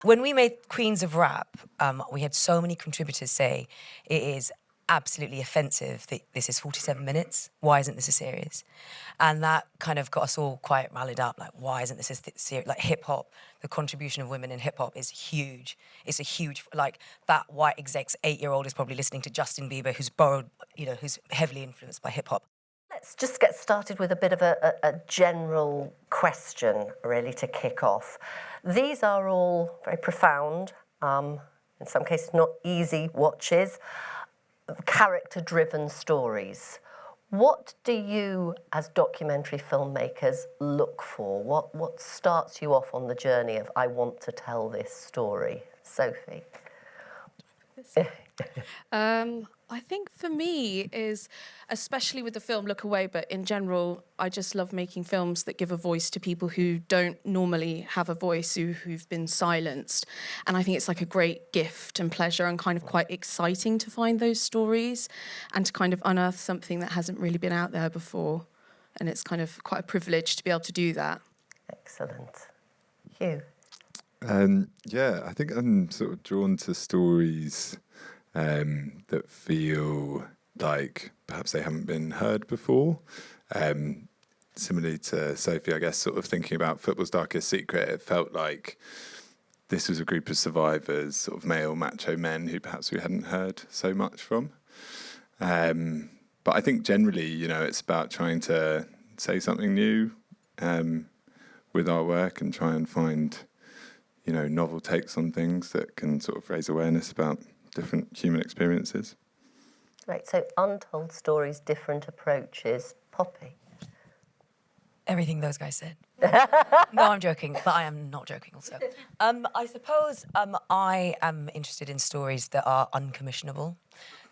When we made Queens of Rap, we had so many contributors say it is absolutely offensive that this is 47 minutes. Why isn't this a series? And that kind of got us all quite rallied up. Like, why isn't this a series? Like, hip hop, the contribution of women in hip hop is huge. It's a huge, like, that white exec's 8-year-old is probably listening to Justin Bieber, who's borrowed, who's heavily influenced by hip hop. Let's just get started with a bit of a general question, really, to kick off. These are all very profound, in some cases not easy watches, character-driven stories. What do you, as documentary filmmakers, look for? What starts you off on the journey of, I want to tell this story? Sophie? I think for me is, especially with the film Look Away, but in general, I just love making films that give a voice to people who don't normally have a voice, who've been silenced. And I think it's like a great gift and pleasure and kind of quite exciting to find those stories and to kind of unearth something that hasn't really been out there before. And it's kind of quite a privilege to be able to do that. Excellent. Hugh? Yeah, I think I'm sort of drawn to stories that feel like perhaps they haven't been heard before. Similarly to Sophie, I guess, sort of thinking about Football's Darkest Secret, it felt like this was a group of survivors, sort of male macho men who perhaps we hadn't heard so much from. But I think generally, it's about trying to say something new with our work and try and find, novel takes on things that can sort of raise awareness about different human experiences. Right, so untold stories, different approaches. Poppy? Everything those guys said. No, I'm joking, but I am not joking also. I suppose I am interested in stories that are uncommissionable.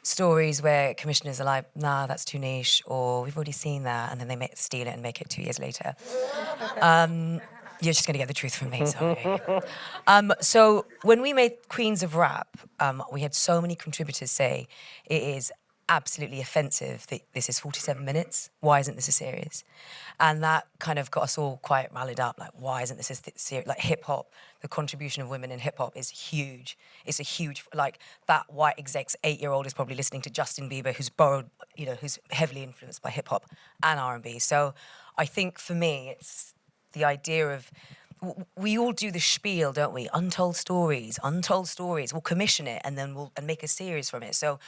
Stories where commissioners are like, nah, that's too niche, or we've already seen that, and then they steal it and make it 2 years later. You're just going to get the truth from me, sorry. So when we made Queens of Rap, we had so many contributors say it is absolutely offensive that this is 47 minutes. Why isn't this a series? And that kind of got us all quite rallied up. Like, why isn't this a series? Like, hip hop, the contribution of women in hip hop is huge. It's a huge, like, that white exec's 8-year-old is probably listening to Justin Bieber, who's borrowed, who's heavily influenced by hip hop and R&B. So I think for me, it's the idea of, we all do the spiel, don't we? Untold stories. We'll commission it and then we'll make a series from it. So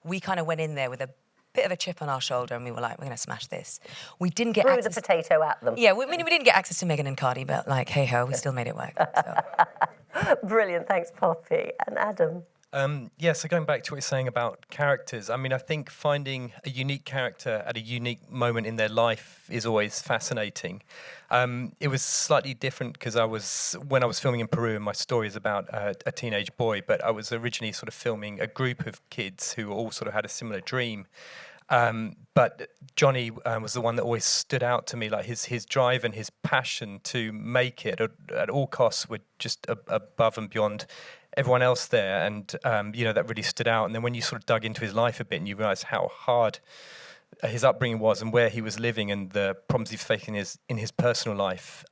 we kind of went in there with a bit of a chip on our shoulder and we were like, we're going to smash this. We didn't get access... Threw the potato at them. Yeah, we didn't get access to Meghan and Cardi, but like, hey-ho, we still made it work. So. Brilliant, thanks, Poppy. And Adam? So going back to what you're saying about characters, I mean, I think finding a unique character at a unique moment in their life is always fascinating. It was slightly different because when I was filming in Peru, and my story is about a teenage boy, but I was originally sort of filming a group of kids who all sort of had a similar dream. But Johnny was the one that always stood out to me, like his drive and his passion to make it at all costs were just above and beyond everyone else there, and that really stood out. And then when you sort of dug into his life a bit and you realised how hard his upbringing was and where he was living and the problems he's facing in his personal life,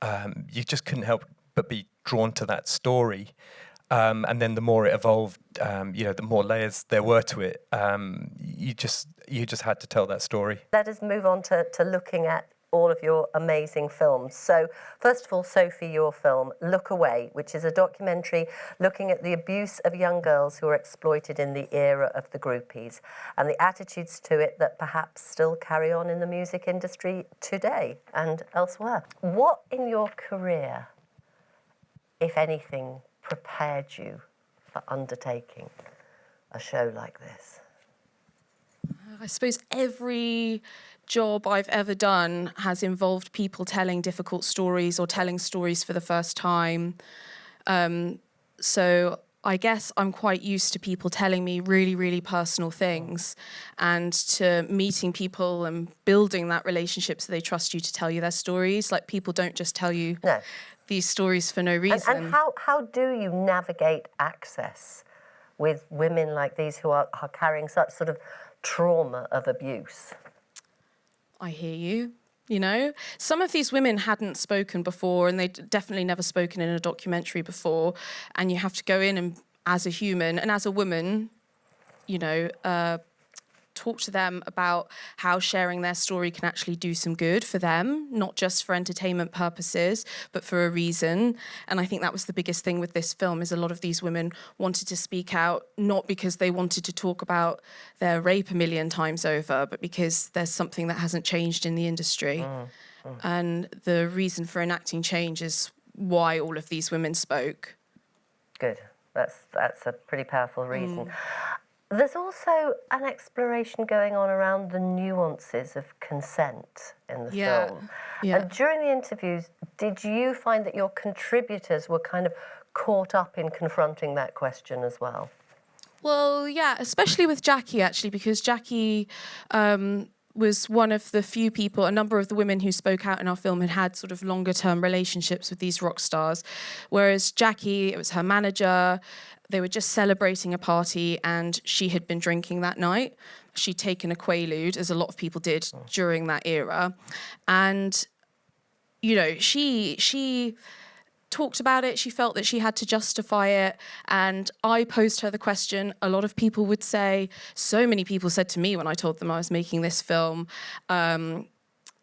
you just couldn't help but be drawn to that story. And then the more it evolved, the more layers there were to it. You just had to tell that story. Let us move on to looking at all of your amazing films. So, first of all, Sophie, your film, Look Away, which is a documentary looking at the abuse of young girls who were exploited in the era of the groupies and the attitudes to it that perhaps still carry on in the music industry today and elsewhere. What in your career, if anything, prepared you for undertaking a show like this? I suppose every job I've ever done has involved people telling difficult stories or telling stories for the first time. So I guess I'm quite used to people telling me really, really personal things and to meeting people and building that relationship so they trust you to tell you their stories. Like, people don't just tell you these stories for no reason. And how do you navigate access with women like these who are carrying such sort of trauma of abuse? I hear you. You know, some of these women hadn't spoken before, and they'd definitely never spoken in a documentary before. And you have to go in and, as a human and as a woman, you know, talk to them about how sharing their story can actually do some good for them, not just for entertainment purposes, but for a reason. And I think that was the biggest thing with this film, is a lot of these women wanted to speak out, not because they wanted to talk about their rape a million times over, but because there's something that hasn't changed in the industry. And the reason for enacting change is why all of these women spoke. Good. That's a pretty powerful reason. There's also an exploration going on around the nuances of consent in the film. Yeah. And during the interviews, did you find that your contributors were kind of caught up in confronting that question as well? Well, yeah, especially with Jackie, actually, because Jackie was one of the few people, a number of the women who spoke out in our film had sort of longer term relationships with these rock stars. Whereas Jackie, it was her manager, they were just celebrating a party and she had been drinking that night. She'd taken a Quaalude, as a lot of people did during that era. And, you know, she talked about it. She felt that she had to justify it. And I posed her the question. A lot of people would say, so many people said to me when I told them I was making this film,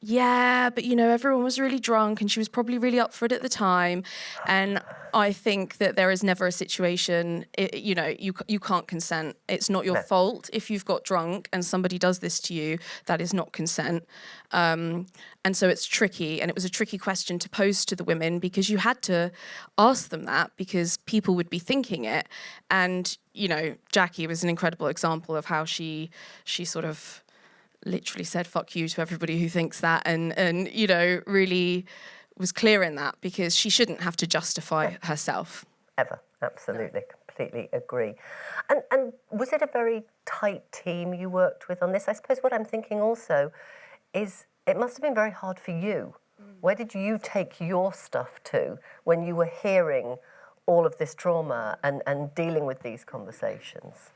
yeah, but, you know, everyone was really drunk and she was probably really up for it at the time. And I think that there is never a situation, you know, you can't consent. It's not your fault if you've got drunk and somebody does this to you. That is not consent. And so it's tricky. And it was a tricky question to pose to the women, because you had to ask them that, because people would be thinking it. And, you know, Jackie was an incredible example of how she sort of literally said fuck you to everybody who thinks that, and you know, really was clear in that, because she shouldn't have to justify herself. Ever. Absolutely. Completely agree. And was it a very tight team you worked with on this? I suppose what I'm thinking also is it must have been very hard for you. Where did you take your stuff to when you were hearing all of this trauma and dealing with these conversations?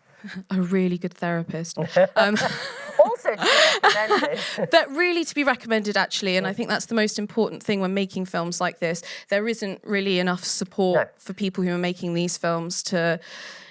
A really good therapist. Also to be recommended. That really to be recommended, actually, and I think that's the most important thing when making films like this. There isn't really enough support for people who are making these films to,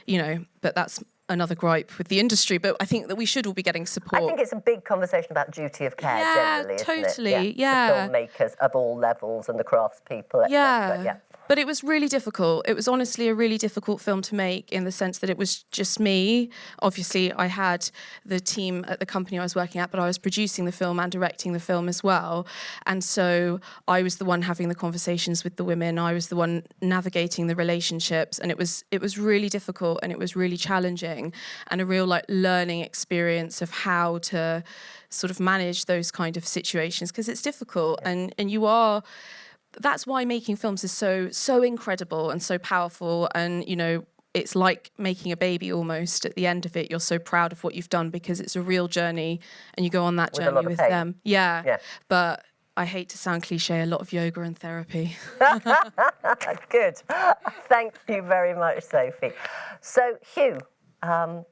you know, but that's another gripe with the industry. But I think that we should all be getting support. I think it's a big conversation about duty of care generally, totally, isn't it? yeah. The filmmakers of all levels and the craftspeople, etc. Yeah. But it was really difficult. It was honestly a really difficult film to make, in the sense that it was just me. Obviously, I had the team at the company I was working at, but I was producing the film and directing the film as well. And so I was the one having the conversations with the women. I was the one navigating the relationships. And it was really difficult, and it was really challenging, and a real learning experience of how to sort of manage those kind of situations, because it's difficult. And you are... That's why making films is so incredible and so powerful. And, you know, it's like making a baby almost. At the end of it, you're so proud of what you've done, because it's a real journey and you go on that journey with them. Yeah. But I hate to sound cliche, a lot of yoga and therapy. Good. Thank you very much, Sophie. So, Hugh,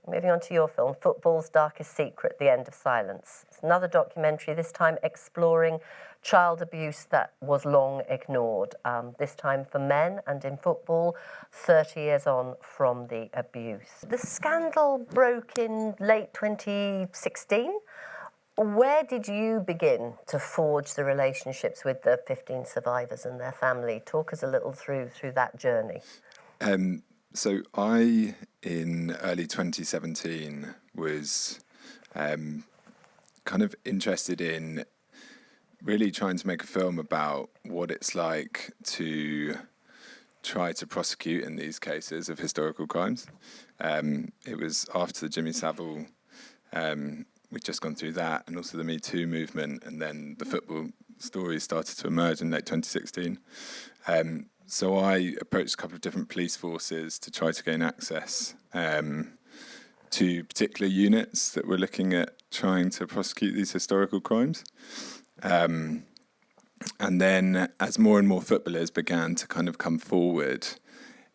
moving on to your film, Football's Darkest Secret, The End of Silence. It's another documentary, this time exploring child abuse that was long ignored, this time for men and in football, 30 years on from the abuse. The scandal broke in late 2016. Where did you begin to forge the relationships with the 15 survivors and their family? Talk us a little through that journey. So I, in early 2017, was kind of interested in really trying to make a film about what it's like to try to prosecute in these cases of historical crimes. It was after the Jimmy Savile, we'd just gone through that, and also the Me Too movement, and then the football stories started to emerge in late 2016. So I approached a couple of different police forces to try to gain access to particular units that were looking at trying to prosecute these historical crimes. And then as more and more footballers began to kind of come forward,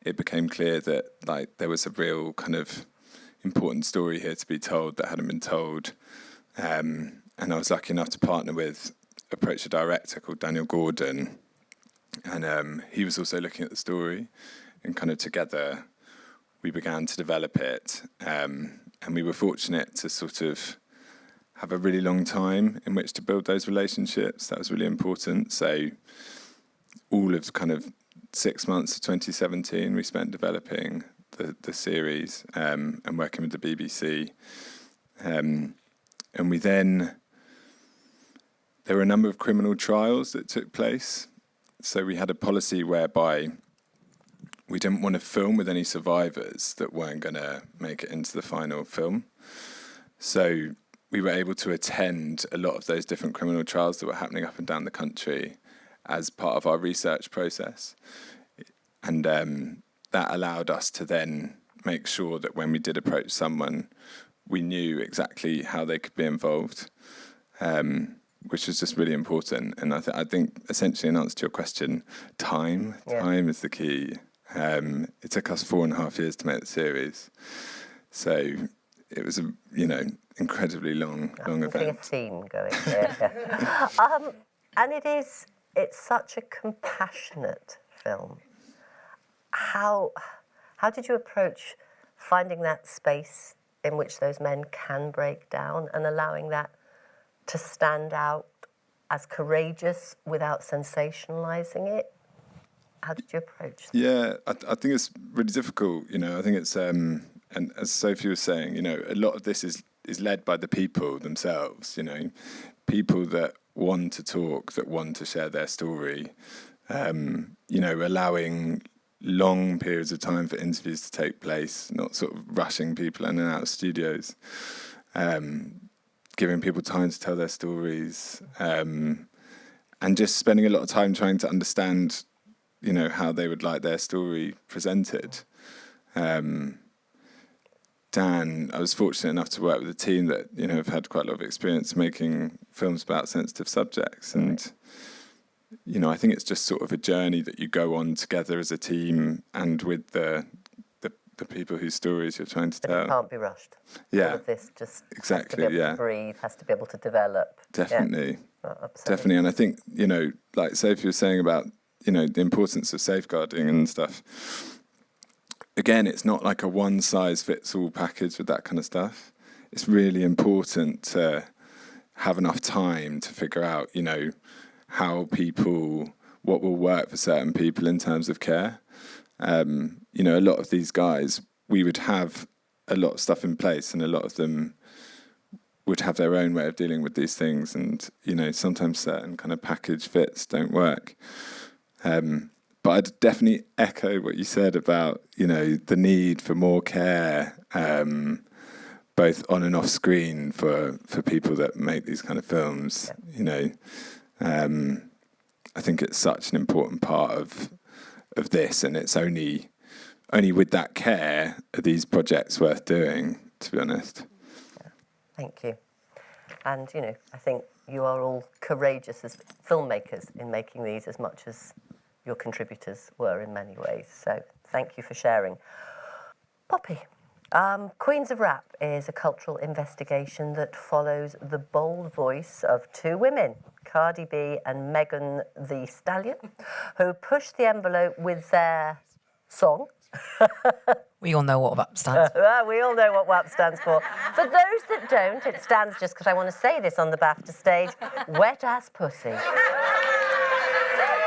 it became clear that there was a real kind of important story here to be told that hadn't been told. And I was lucky enough to partner with approached a director called Daniel Gordon, and he was also looking at the story, and kind of together we began to develop it, and we were fortunate to sort of have a really long time in which to build those relationships. That was really important. So all of kind of 6 months of 2017 we spent developing the series and working with the BBC. And we then, there were a number of criminal trials that took place. So we had a policy whereby we didn't want to film with any survivors that weren't going to make it into the final film. So we were able to attend a lot of those different criminal trials that were happening up and down the country as part of our research process. And that allowed us to then make sure that when we did approach someone, we knew exactly how they could be involved, which was just really important. And I think essentially in answer to your question, time is the key. It took us 4.5 years to make the series. So it was a, incredibly long event. Getting a theme going there. And it's such a compassionate film. How did you approach finding that space in which those men can break down and allowing that to stand out as courageous without sensationalizing it? How did you approach that? Yeah, I think it's really difficult. I think it's and as Sophie was saying, a lot of this is led by the people themselves. People that want to talk, that want to share their story. Allowing long periods of time for interviews to take place, not sort of rushing people in and out of studios, giving people time to tell their stories, and just spending a lot of time trying to understand, how they would like their story presented. Dan, I was fortunate enough to work with a team that, have had quite a lot of experience making films about sensitive subjects, and I think it's just sort of a journey that you go on together as a team and with the people whose stories you're trying to tell. It can't be rushed. Yeah. All of this just exactly, has to be able to breathe, has to be able to develop. Definitely. Yeah. Absolutely. Definitely. And I think, like Sophie was saying about, the importance of safeguarding and stuff. Again, it's not like a one-size-fits-all package with that kind of stuff. It's really important to have enough time to figure out, what will work for certain people in terms of care. A lot of these guys, we would have a lot of stuff in place, and a lot of them would have their own way of dealing with these things, and sometimes certain kind of package fits don't work. But I'd definitely echo what you said about the need for more care, both on and off screen for people that make these kind of films. I think it's such an important part of this, and it's only with that care are these projects worth doing, to be honest. Yeah. Thank you. And, I think you are all courageous as filmmakers in making these as much as your contributors were in many ways. So thank you for sharing. Poppy, Queens of Rap is a cultural investigation that follows the bold voice of two women, Cardi B and Megan Thee Stallion, who pushed the envelope with their song. We all know what WAP stands for. We all know what WAP stands for. For those that don't, it stands, just because I want to say this on the BAFTA stage, Wet Ass Pussy.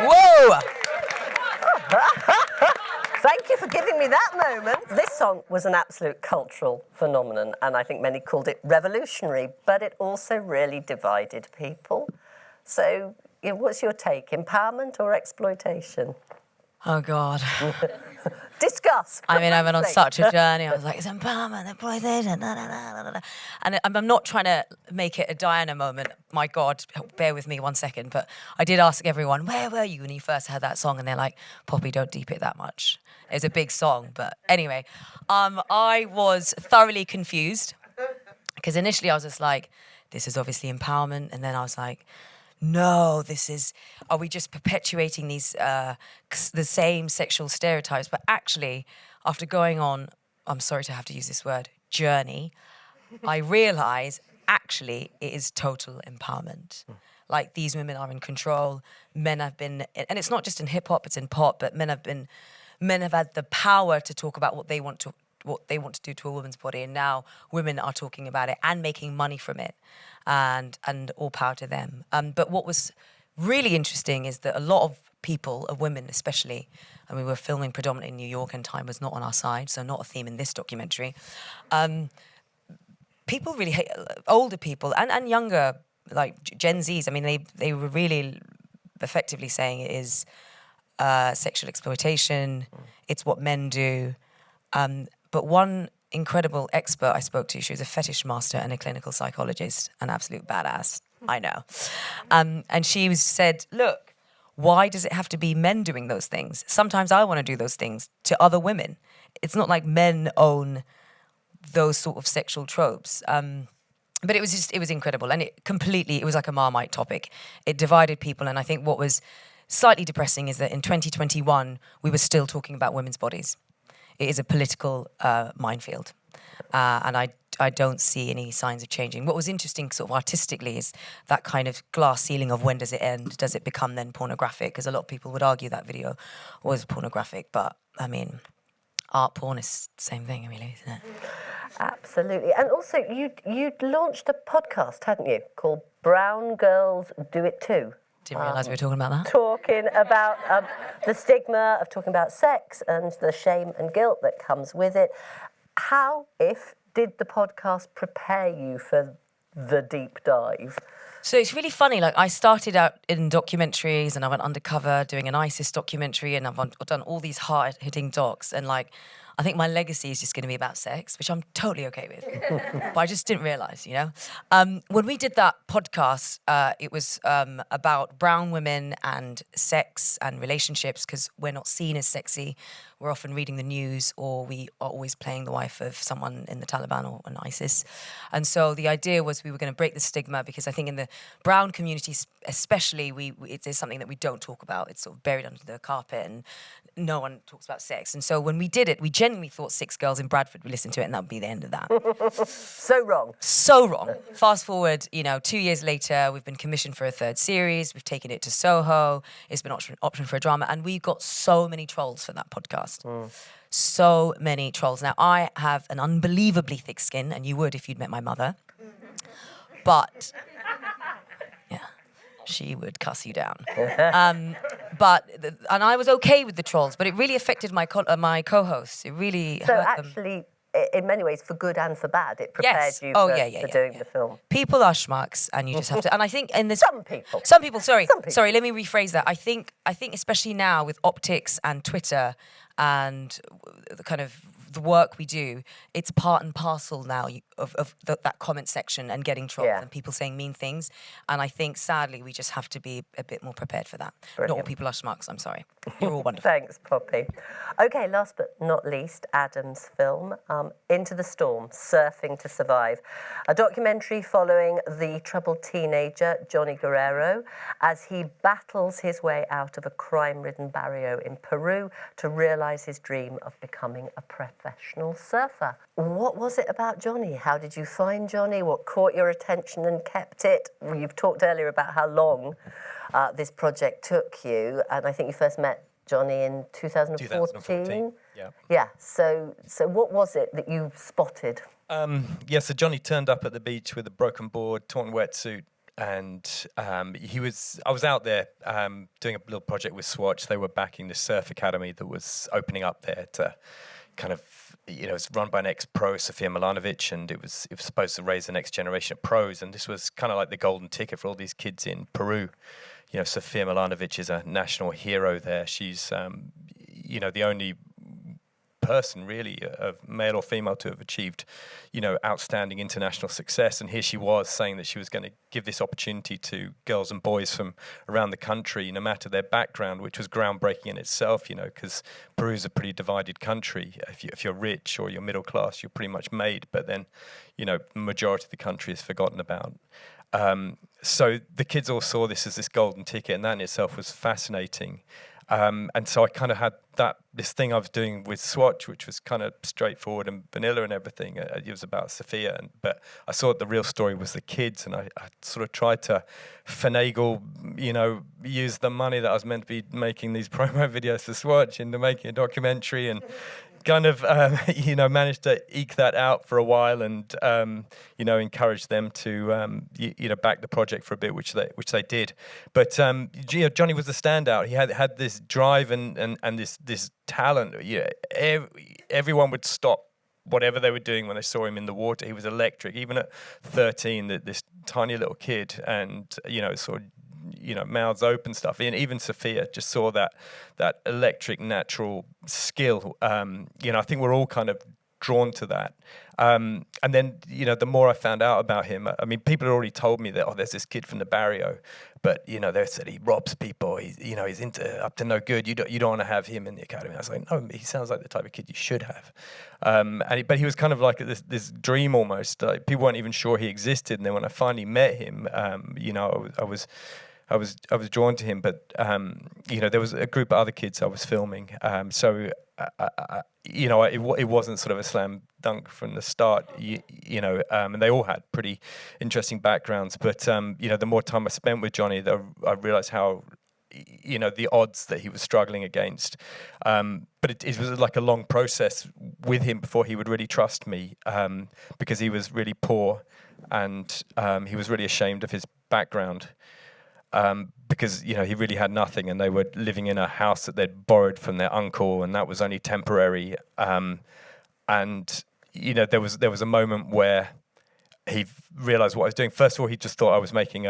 Whoa! Thank you for giving me that moment. This song was an absolute cultural phenomenon, and I think many called it revolutionary, but it also really divided people. So, what's your take? Empowerment or exploitation? Oh, God. Discuss. I mean, I went on such a journey. I was like, it's empowerment, exploitation, da, da, da, da, da. And I'm not trying to make it a Diana moment. My God, bear with me 1 second. But I did ask everyone, where were you when you first heard that song? And they're like, Poppy, don't deep it that much. It was a big song. But anyway, I was thoroughly confused. Because initially I was just like, this is obviously empowerment. And then I was like, no, are we just perpetuating these, the same sexual stereotypes? But actually, after going on, I'm sorry to have to use this word, journey, I realise actually it is total empowerment. like these women are in control. Men have been, and it's not just in hip hop, it's in pop, but men have had the power to talk about what they want to do to a woman's body, and now women are talking about it and making money from it, and all power to them. But what was really interesting is that a lot of people, of women especially, and we were filming predominantly in New York and time was not on our side, so not a theme in this documentary. People really hate, older people and younger, like Gen Zs, I mean, they were really effectively saying it is sexual exploitation, it's what men do. But one incredible expert I spoke to, she was a fetish master and a clinical psychologist, an absolute badass, I know. And she said, look, why does it have to be men doing those things? Sometimes I want to do those things to other women. It's not like men own those sort of sexual tropes. But it was incredible. And it was like a Marmite topic. It divided people. And I think what was slightly depressing is that in 2021, we were still talking about women's bodies. It is a political minefield. And I don't see any signs of changing. What was interesting sort of artistically is that kind of glass ceiling of when does it end? Does it become then pornographic? Because a lot of people would argue that video was pornographic. But, I mean, art porn is the same thing, really, isn't it? Absolutely. And also, you'd launched a podcast, hadn't you, called Brown Girls Do It Too. Didn't realise we were talking about that. Talking about the stigma of talking about sex and the shame and guilt that comes with it. How, if, did the podcast prepare you for the deep dive? So it's really funny. Like, I started out in documentaries and I went undercover doing an ISIS documentary, and I've done all these hard-hitting docs, and like, I think my legacy is just going to be about sex, which I'm totally okay with. But I just didn't realise, you know. When we did that podcast, it was about brown women and sex and relationships, because we're not seen as sexy. We're often reading the news, or we are always playing the wife of someone in the Taliban or an ISIS. And so the idea was we were going to break the stigma, because I think in the brown community especially, it is something that we don't talk about. It's sort of buried under the carpet, and no one talks about sex. And so when we did it, we genuinely thought 6 girls in Bradford would listen to it, and that would be the end of that. So wrong. So wrong. Fast forward, 2 years later, we've been commissioned for a 3rd series. We've taken it to Soho. It's been option for a drama, and we got so many trolls for that podcast. So many trolls. Now, I have an unbelievably thick skin, and you would if you'd met my mother. But yeah, she would cuss you down. And I was okay with the trolls, but it really affected my co-hosts. It really So hurt them. actually, in many ways, for good and for bad, it prepared you Oh, for yeah, doing the film. People are schmucks, and you just have to. And I think in this, Some people. Sorry, Some people. sorry. Let me rephrase that. I think especially now with optics and Twitter and the kind of the work we do, it's part and parcel now of that comment section and getting trolls and people saying mean things. And I think, sadly, we just have to be a bit more prepared for that. Brilliant. Not all people are schmucks, I'm sorry. You're all wonderful. Thanks, Poppy. OK, last but not least, Adam's film, Into the Storm, Surfing to Survive. A documentary following the troubled teenager, Johnny Guerrero, as he battles his way out of a crime-ridden barrio in Peru to realise his dream of becoming a professional surfer. What was it about Johnny? How did you find Johnny? What caught your attention and kept it? You've talked earlier about how long this project took you, and I think you first met Johnny in 2014. Yeah. Yeah. So what was it that you spotted? So Johnny turned up at the beach with a broken board, torn wetsuit, and I was out there doing a little project with Swatch. They were backing the surf academy that was opening up there to kind of, it's run by an ex-pro, Sofia Milanovic, and it was supposed to raise the next generation of pros, and this was kind of like the golden ticket for all these kids in Peru. Sofia Milanovic is a national hero there. She's, the only person really, of male or female, to have achieved, outstanding international success. And here she was saying that she was going to give this opportunity to girls and boys from around the country, no matter their background, which was groundbreaking in itself, because Peru is a pretty divided country. If you're rich or you're middle class, you're pretty much made. But then, the majority of the country is forgotten about. So the kids all saw this as this golden ticket, and that in itself was fascinating. And so I kind of had this thing I was doing with Swatch, which was kind of straightforward and vanilla and everything. It was about Sophia, but I saw that the real story was the kids, and I sort of tried to finagle, use the money that I was meant to be making these promo videos for Swatch into making a documentary, and kind of managed to eke that out for a while, and encourage them to back the project for a bit, which they did. But Johnny was the standout. He had this drive and this talent. Everyone would stop whatever they were doing when they saw him in the water. He was electric, even at 13. This tiny little kid, and sort of mouths open stuff. And even Sophia just saw that electric natural skill. I think we're all kind of drawn to that. And then, the more I found out about him, I mean, people had already told me that, there's this kid from the barrio, but, they said he robs people, he's up to no good, you don't want to have him in the academy. I was like, no, he sounds like the type of kid you should have. But he was kind of like this dream almost. Like, people weren't even sure he existed. And then when I finally met him, I was drawn to him, but there was a group of other kids I was filming, so it wasn't sort of a slam dunk from the start, and they all had pretty interesting backgrounds. But the more time I spent with Johnny, I realised how the odds that he was struggling against. But it was like a long process with him before he would really trust me, because he was really poor, and he was really ashamed of his background. Because he really had nothing, and they were living in a house that they'd borrowed from their uncle, and that was only temporary. And there was a moment where he realised what I was doing. First of all, he just thought I was making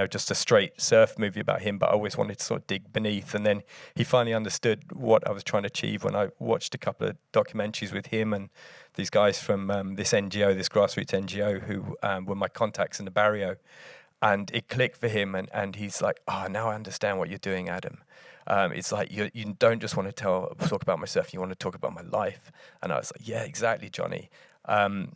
just a straight surf movie about him, but I always wanted to sort of dig beneath. And then he finally understood what I was trying to achieve when I watched a couple of documentaries with him and these guys from this NGO, this grassroots NGO, who were my contacts in the barrio. And it clicked for him, and he's like, now I understand what you're doing, Adam. It's like you don't just want to talk about my surf, you want to talk about my life. And I was like, yeah, exactly, Johnny. More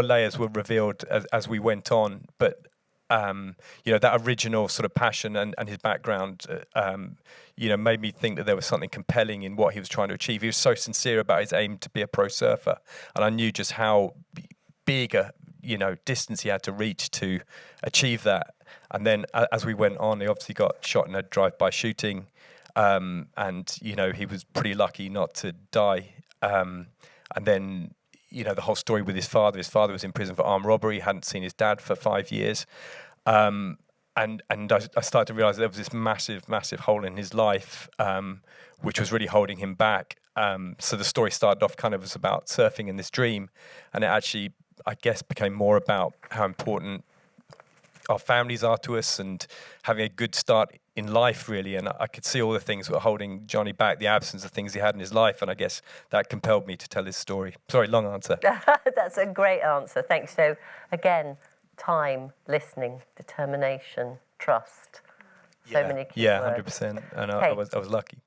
layers were revealed as we went on, but that original sort of passion and his background, made me think that there was something compelling in what he was trying to achieve. He was so sincere about his aim to be a pro surfer, and I knew just how big a distance he had to reach to achieve that. And then as we went on, he obviously got shot in a drive-by shooting, and he was pretty lucky not to die. And then the whole story with his father was in prison for armed robbery. He hadn't seen his dad for 5 years, and I started to realize there was this massive hole in his life, which was really holding him back. So the story started off kind of as about surfing in this dream, and it actually, I guess, became more about how important our families are to us and having a good start in life, really. And I could see all the things that were holding Johnny back, the absence of things he had in his life, and I guess that compelled me to tell his story. Sorry, long answer. That's a great answer. Thanks. So, again, time, listening, determination, trust. So many key words. 100%. And I was lucky.